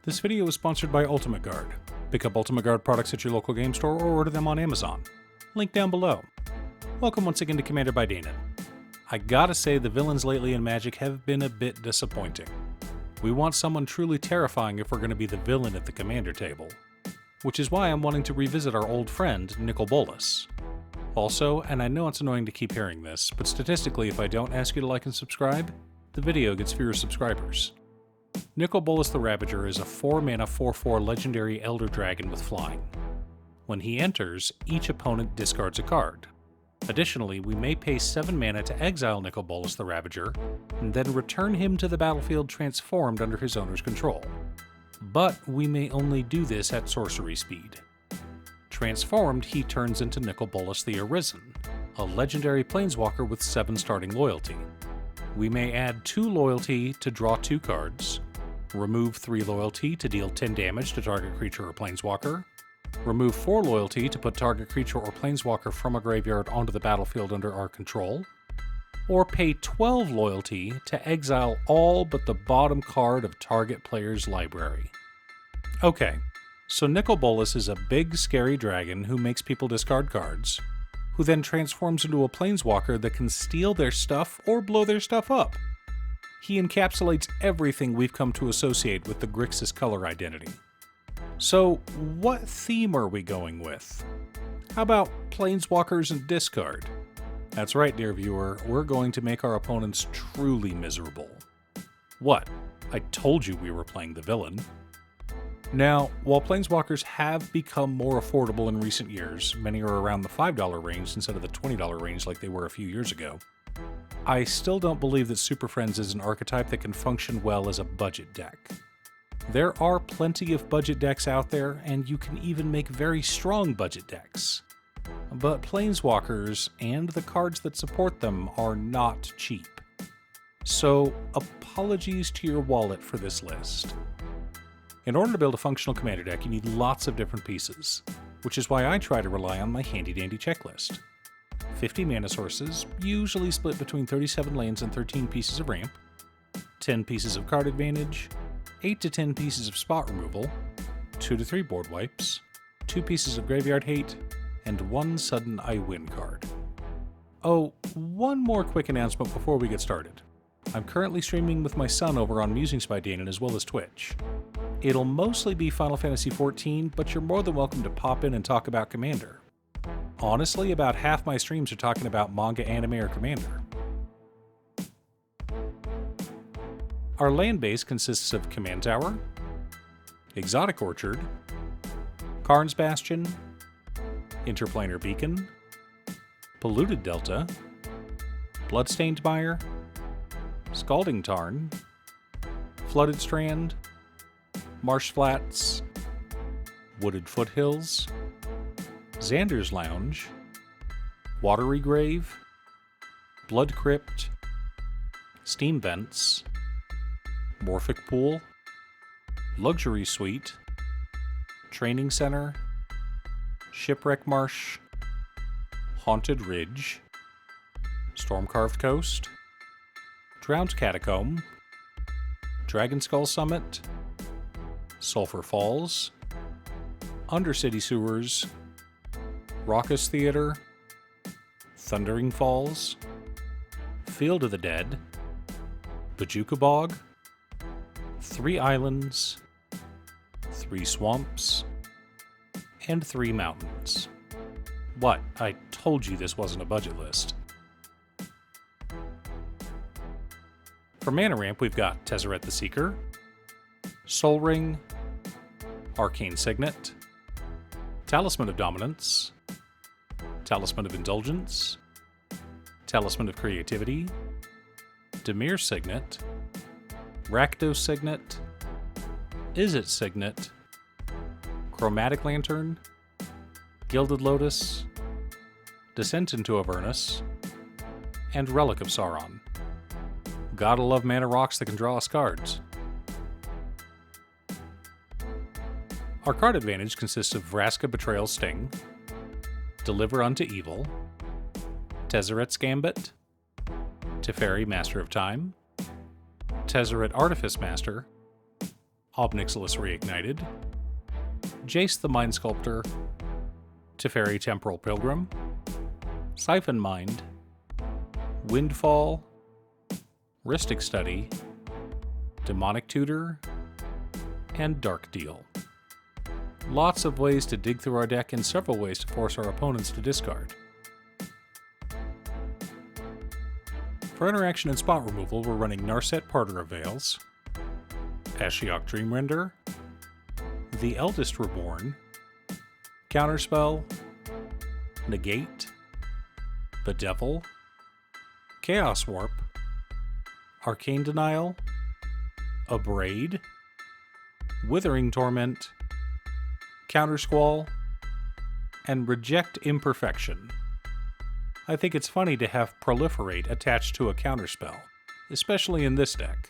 This video is sponsored by Ultimate Guard. Pick up Ultimate Guard products at your local game store or order them on Amazon. Link down below. Welcome once again to Commander by Danon. I gotta say the villains lately in Magic have been a bit disappointing. We want someone truly terrifying if we're going to be the villain at the commander table. Which is why I'm wanting to revisit our old friend, Nicol Bolas. Also, and I know it's annoying to keep hearing this, but statistically if I don't ask you to like and subscribe, the video gets fewer subscribers. Nicol Bolas the Ravager is a 4-mana 4/4 legendary Elder Dragon with flying. When he enters, each opponent discards a card. Additionally, we may pay 7 mana to exile Nicol Bolas the Ravager, and then return him to the battlefield transformed under his owner's control. But we may only do this at sorcery speed. Transformed, he turns into Nicol Bolas the Arisen, a legendary planeswalker with 7 starting loyalty. We may add 2 loyalty to draw 2 cards, remove 3 loyalty to deal 10 damage to target creature or planeswalker, remove 4 loyalty to put target creature or planeswalker from a graveyard onto the battlefield under our control, or pay 12 loyalty to exile all but the bottom card of target player's library. Okay, so Nicol Bolas is a big scary dragon who makes people discard cards, who then transforms into a planeswalker that can steal their stuff or blow their stuff up. He encapsulates everything we've come to associate with the Grixis color identity. So, what theme are we going with? How about planeswalkers and discard? That's right, dear viewer, we're going to make our opponents truly miserable. What? I told you we were playing the villain. Now, while planeswalkers have become more affordable in recent years, many are around the $5 range instead of the $20 range like they were a few years ago, I still don't believe that Super Friends is an archetype that can function well as a budget deck. There are plenty of budget decks out there, and you can even make very strong budget decks. But planeswalkers and the cards that support them are not cheap. So, apologies to your wallet for this list. In order to build a functional commander deck, you need lots of different pieces, which is why I try to rely on my handy-dandy checklist. 50 mana sources, usually split between 37 lands and 13 pieces of ramp, 10 pieces of card advantage, 8 to 10 pieces of spot removal, 2 to 3 board wipes, 2 pieces of graveyard hate, and 1 sudden I win card. Oh, one more quick announcement before we get started. I'm currently streaming with my son over on Musings by Danon as well as Twitch. It'll mostly be Final Fantasy XIV, but you're more than welcome to pop in and talk about Commander. Honestly, about half my streams are talking about manga, anime, or Commander. Our land base consists of Command Tower, Exotic Orchard, Karn's Bastion, Interplanar Beacon, Polluted Delta, Bloodstained Mire, Scalding Tarn, Flooded Strand, Marsh Flats, Wooded Foothills, Xander's Lounge, Watery Grave, Blood Crypt, Steam Vents, Morphic Pool, Luxury Suite, Training Center, Shipwreck Marsh, Haunted Ridge, Stormcarved Coast, Drowned Catacomb, Dragon Skull Summit, Sulphur Falls, Undercity Sewers, Raucous Theater, Thundering Falls, Field of the Dead, Bajuka Bog, 3 islands, 3 swamps, and 3 mountains. What? I told you this wasn't a budget list. For mana ramp, we've got Tezzeret the Seeker, Sol Ring, Arcane Signet, Talisman of Dominance, Talisman of Indulgence, Talisman of Creativity, Dimir Signet, Rakdos Signet, Izzet Signet, Chromatic Lantern, Gilded Lotus, Descent into Avernus, and Relic of Sauron. Gotta love mana rocks that can draw us cards. Our card advantage consists of Vraska Betrayal's Sting, Deliver Unto Evil, Tezzeret's Gambit, Teferi Master of Time, Tezzeret Artifice Master, Obnixilis Reignited, Jace the Mind Sculptor, Teferi Temporal Pilgrim, Siphon Mind, Windfall, Rhystic Study, Demonic Tutor, and Dark Deal. Lots of ways to dig through our deck and several ways to force our opponents to discard. For interaction and spot removal, we're running Narset Parter of Veils, Ashiok Dreamrender, The Eldest Reborn, Counterspell, Negate, Bedevil, Chaos Warp, Arcane Denial, Abrade, Withering Torment, Countersquall, and Reject Imperfection. I think it's funny to have Proliferate attached to a counterspell, especially in this deck.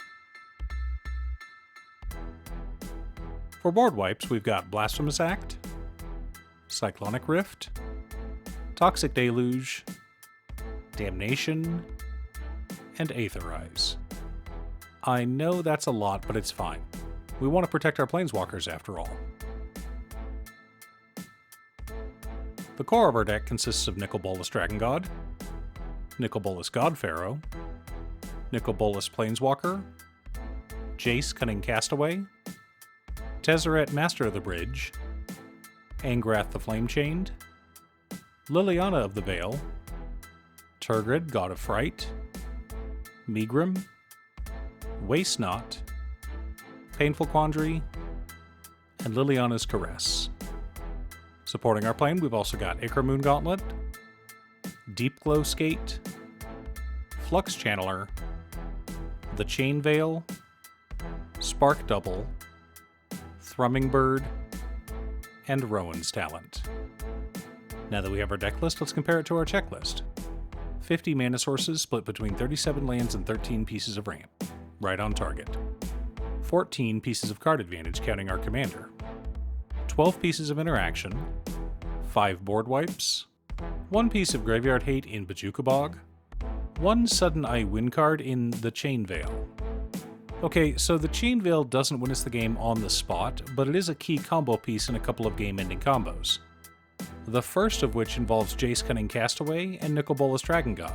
For board wipes, we've got Blasphemous Act, Cyclonic Rift, Toxic Deluge, Damnation, and Aetherize. I know that's a lot, but it's fine. We want to protect our planeswalkers after all. The core of our deck consists of Nicol Bolas Dragon God, Nicol Bolas God Pharaoh, Nicol Bolas Planeswalker, Jace Cunning Castaway, Tezzeret Master of the Bridge, Angrath the Flamechained, Liliana of the Veil, Turgid God of Fright, Megrim, Waste Not, Painful Quandary, and Liliana's Caress. Supporting our plane, we've also got Ichor Gauntlet, Deep Glow Skate, Flux Channeler, the Chain Veil, Spark Double, Thrumming Bird, and Rowan's Talent. Now that we have our deck list, let's compare it to our checklist. 50 mana sources split between 37 lands and 13 pieces of ramp, right on target. 14 pieces of card advantage counting our commander. 12 pieces of interaction, 5 board wipes, 1 piece of Graveyard Hate in Bojuka Bog, 1 Sudden Eye win card in the Chain Veil. Okay, so the Chain Veil doesn't win us the game on the spot, but it is a key combo piece in a couple of game-ending combos. The first of which involves Jace Cunning Castaway and Nicol Bolas Dragon God.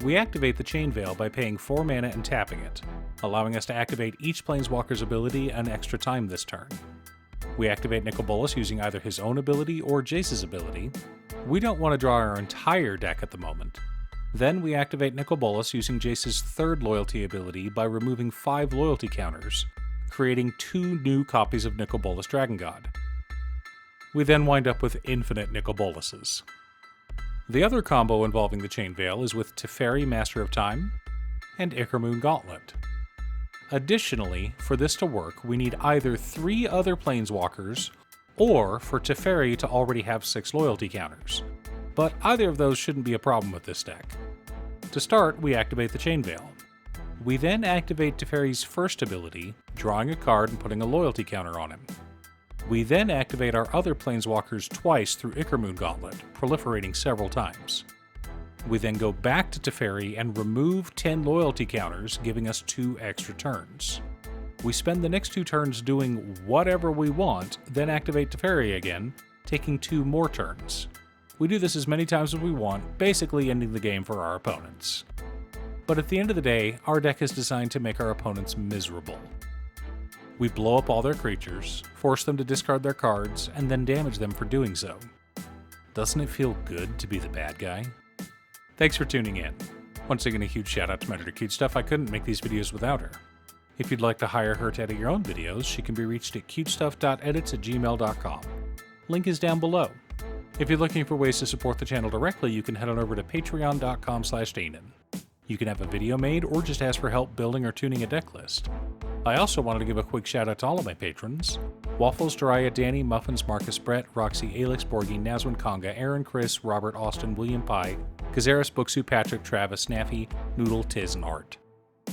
We activate the Chain Veil by paying 4 mana and tapping it, allowing us to activate each Planeswalker's ability an extra time this turn. We activate Nicol Bolas using either his own ability or Jace's ability. We don't want to draw our entire deck at the moment. Then we activate Nicol Bolas using Jace's third loyalty ability by removing 5 loyalty counters, creating 2 new copies of Nicol Bolas Dragon God. We then wind up with infinite Nicol Bolases. The other combo involving the Chain Veil is with Teferi Master of Time and Ichor Gauntlet. Additionally, for this to work, we need either 3 other Planeswalkers, or for Teferi to already have 6 loyalty counters. But either of those shouldn't be a problem with this deck. To start, we activate the Chain Veil. We then activate Teferi's first ability, drawing a card and putting a loyalty counter on him. We then activate our other Planeswalkers twice through Ichor Gauntlet, proliferating several times. We then go back to Teferi and remove 10 loyalty counters, giving us 2 extra turns. We spend the next 2 turns doing whatever we want, then activate Teferi again, taking 2 more turns. We do this as many times as we want, basically ending the game for our opponents. But at the end of the day, our deck is designed to make our opponents miserable. We blow up all their creatures, force them to discard their cards, and then damage them for doing so. Doesn't it feel good to be the bad guy? Thanks for tuning in. Once again, a huge shout out to my editor Cutestuff. I couldn't make these videos without her. If you'd like to hire her to edit your own videos, she can be reached at cutestuff.edits@gmail.com. Link is down below. If you're looking for ways to support the channel directly, you can head on over to patreon.com/Danon. You can have a video made or just ask for help building or tuning a deck list. I also wanted to give a quick shout out to all of my patrons: Waffles, Jiraiya, Danny, Muffins, Marcus, Brett, Roxy, Alex, Borgie, Nazwin, Conga, Aaron, Chris, Robert, Austin, William Pye, Kazaris, Booksu, Patrick, Travis, Snaffy, Noodle, Tiz, and Art.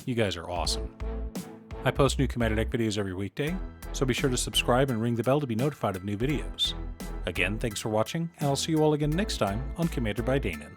You guys are awesome. I post new Commander Deck videos every weekday, so be sure to subscribe and ring the bell to be notified of new videos. Again, thanks for watching, and I'll see you all again next time on Commander by Danon.